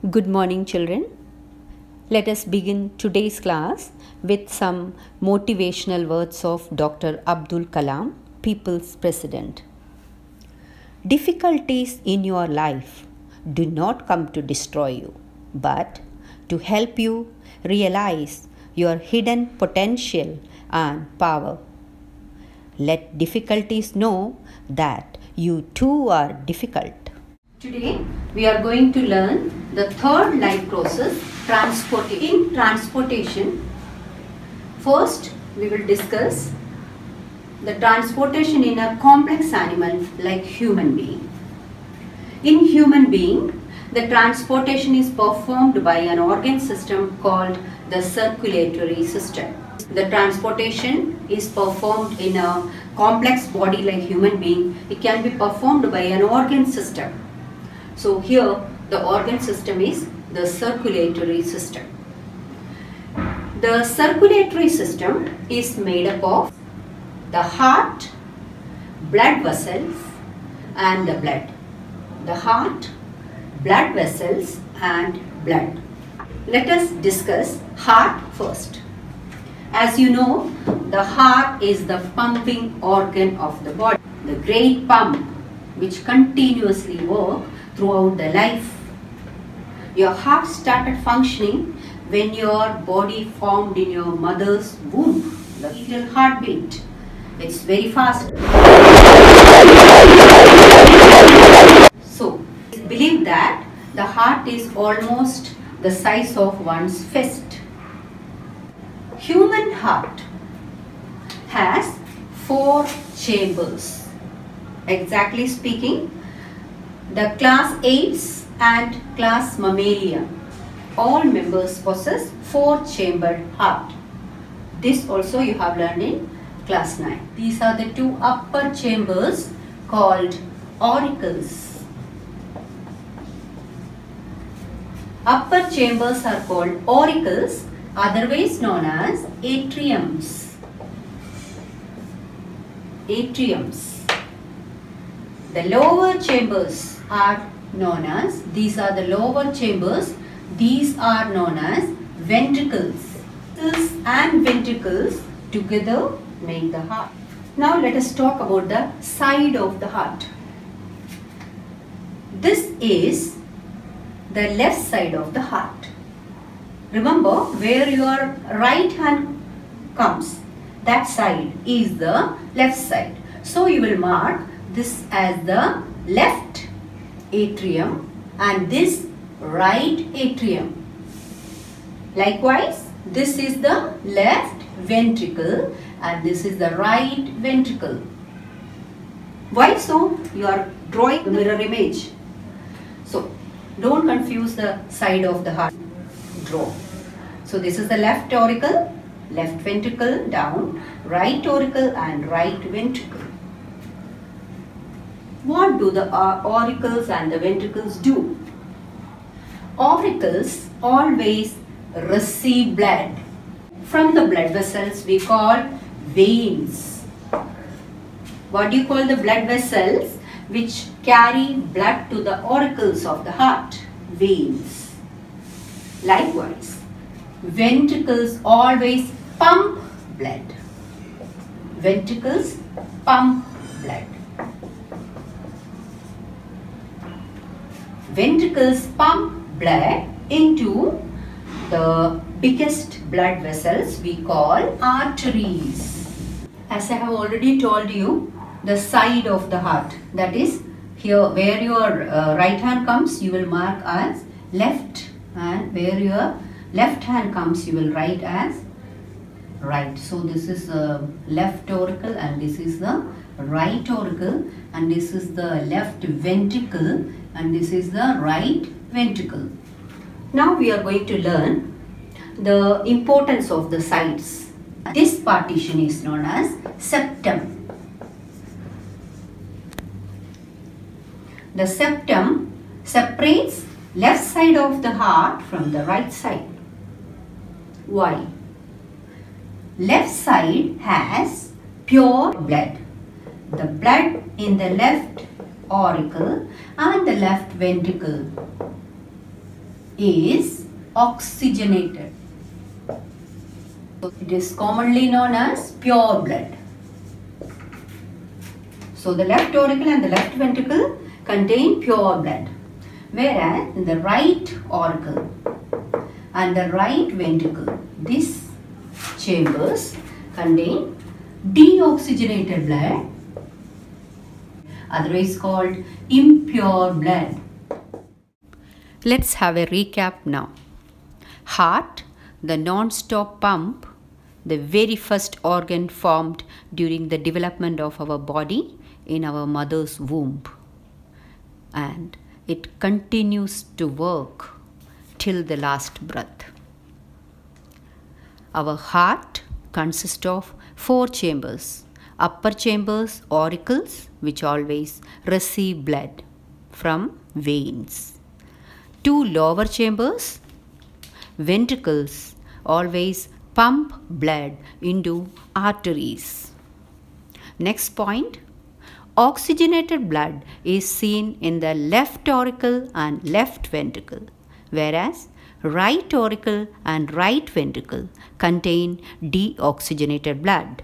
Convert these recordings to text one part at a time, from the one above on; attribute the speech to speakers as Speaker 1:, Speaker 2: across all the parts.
Speaker 1: Good morning, children. Let us begin today's class with some motivational words of Dr. Abdul Kalam, People's President. Difficulties in your life do not come to destroy you, but to help you realize your hidden potential and power. Let difficulties know that you too are difficult. Today we are going to learn the third life process, transportation. First we will discuss the transportation in a complex animal like human being. In human being, the transportation is performed by an organ system called the circulatory system. The transportation is performed in a complex body like human being. It can be performed by an organ system. So here the organ system is the circulatory system. The circulatory system is made up of the heart, blood vessels and the blood. The heart, blood vessels and blood. Let us discuss heart first. As you know, the heart is the pumping organ of the body. The great pump which continuously works throughout the life. Your heart started functioning when your body formed in your mother's womb. The little heartbeat. It's very fast. So, it's believed that the heart is almost the size of one's fist. Human heart has 4 chambers. Exactly speaking, the class apes and class mammalia, all members possess 4-chambered heart. This also you have learned in class 9. These are the 2 upper chambers called auricles. Upper chambers are called auricles, otherwise known as atriums. Atriums. The lower chambers are known as, these are the lower chambers, these are known as ventricles. Ventricles and ventricles together make the heart. Now let us talk about the side of the heart. This is the left side of the heart. Remember, where your right hand comes, that side is the left side. So you will mark this as the left atrium and this right atrium. Likewise, this is the left ventricle and this is the right ventricle. Why so? You are drawing the mirror image. So, don't confuse the side of the heart. Draw. So, this is the left auricle, left ventricle down, right auricle and right ventricle. What do the auricles and the ventricles do? Auricles always receive blood. From the blood vessels we call veins. What do you call the blood vessels which carry blood to the auricles of the heart? Veins. Likewise, ventricles always pump blood. Ventricles pump blood. Ventricles pump blood into the biggest blood vessels we call arteries. As I have already told you, the side of the heart, that is here where your right hand comes you will mark as left and where your left hand comes you will write as right. So this is the left auricle and this is the right auricle and this is the left ventricle and this is the right ventricle. Now we are going to learn the importance of the sides. This partition is known as septum. The septum separates left side of the heart from the right side. Why? Left side has pure blood. The blood in the left auricle and the left ventricle is oxygenated. So it is commonly known as pure blood. So the left auricle and the left ventricle contain pure blood, whereas in the right auricle and the right ventricle, these chambers contain deoxygenated blood, otherwise called impure blood. Let's have a recap now. Heart, the non-stop pump, the very first organ formed during the development of our body in our mother's womb, and it continues to work till the last breath. Our heart consists of 4 chambers. Upper chambers, auricles, which always receive blood from veins. 2 lower chambers, ventricles, always pump blood into arteries. Next point, oxygenated blood is seen in the left auricle and left ventricle, whereas right auricle and right ventricle contain deoxygenated blood.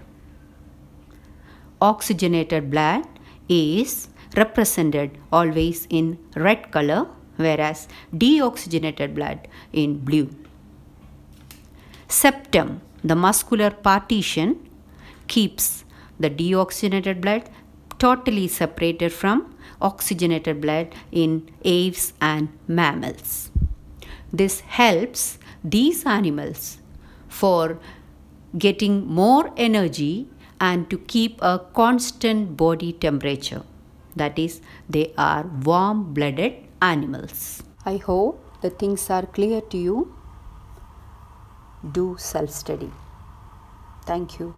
Speaker 1: Oxygenated blood is represented always in red color, whereas deoxygenated blood in blue. Septum, the muscular partition, keeps the deoxygenated blood totally separated from oxygenated blood in aves and mammals. This helps these animals for getting more energy and to keep a constant body temperature. That is, they are warm-blooded animals. I hope the things are clear to you. Do self-study. Thank you.